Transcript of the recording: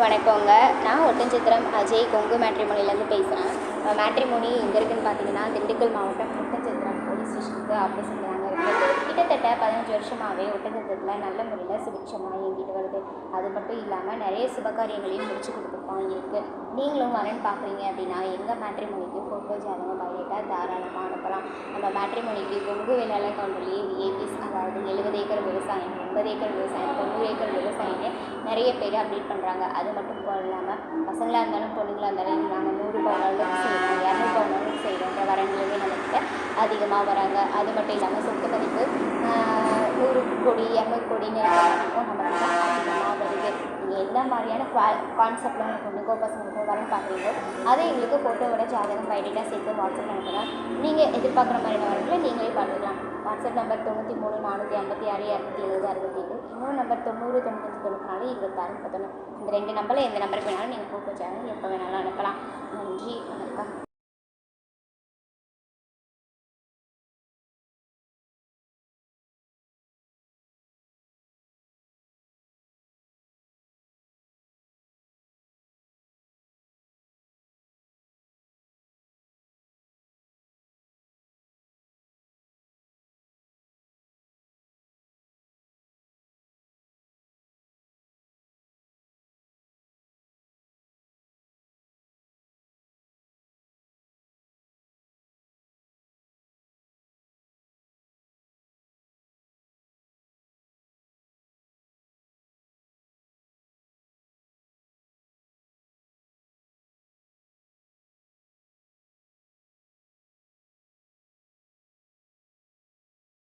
வணக்கங்க. நான் ஒட்டன்சத்திரம் அஜய் கொங்கு மேட்ரிமோனிலேருந்து பேசுகிறேன். மேட்ரிமோனி எங்கே இருக்குதுன்னு பார்த்தீங்கன்னா, திண்டுக்கல் மாவட்டம் ஒட்டன்சத்திரம் போலீஸ் ஸ்டேஷனுக்கு ஆப்போசிட்டில் தாங்க இருக்குது. கிட்டத்தட்ட 15 வருஷமாகவே ஒட்டன்சத்திரத்தில் நல்ல முறையில் சுபிட்சமாக இயங்கிட்டு வருது. அது மட்டும் இல்லாமல் நிறைய சுபகாரியங்களையும் முடிச்சு கொடுத்துருக்கோம் இருக்குது. நீங்களும் வரேன்னு பார்க்குறீங்க அப்படின்னா எங்கள் மேட்ரிமோனிக்கு ஃபோட்டோ ஜாதகம் பயோடேட்டா தாராளமாக அனுப்பலாம். நம்ம மேட்ரிமோனிக்கு கொங்கு வேளாளர் கவுண்டர்லேயே விஏபிஸ், அதாவது 70 ஏக்கர் விவசாயம், 80 ஏக்கர் விவசாயம், 90 ஏக்கர் விவசாயம்னு நிறைய பேர் அப்டேட் பண்ணுறாங்க. அது மட்டும் இல்லாமல் பசங்களாக இருந்தாலும் பொண்ணுங்களாக இருந்தாலும் நாங்கள் 100 பவுனாலும் செய்கிறோம், 200 பவுனாலும் செய்கிறோன்ற வரங்களுமே நம்மக்கிட்ட அதிகமாக வராங்க. அது மட்டும் இல்லாமல் சொத்து மதிப்பு 100 கோடி 200 கோடின்னு இருக்கிறதுக்கும் நம்மக்கிட்ட அதிகமாக வருது. நீங்கள் எந்த மாதிரியான கான்செப்டில் உங்கள் பொண்ணுக்கோ பசங்களுக்கோ வரன்னு பார்க்குறீங்களோ அதை எங்களுக்கு ஃபோட்டோவோட ஜாதகம் பயோடேட்டா சேர்த்து வாட்ஸ்அப் அனுப்பலாம். நீங்கள் எதிர்பார்க்குற மாதிரியான வரங்களை நீங்களே பார்த்துக்கலாம். WhatsApp number 93 456 270 68. இன்னொரு நம்பர் 90 95 94 26 31. இந்த 2 நம்பரில் எந்த நம்பருக்கு வேணாலும் நீங்கள் ஃபோட்டோ ஜாதகம் எப்போ வேணாலும் அனுப்பலாம். நன்றி, வணக்கம்.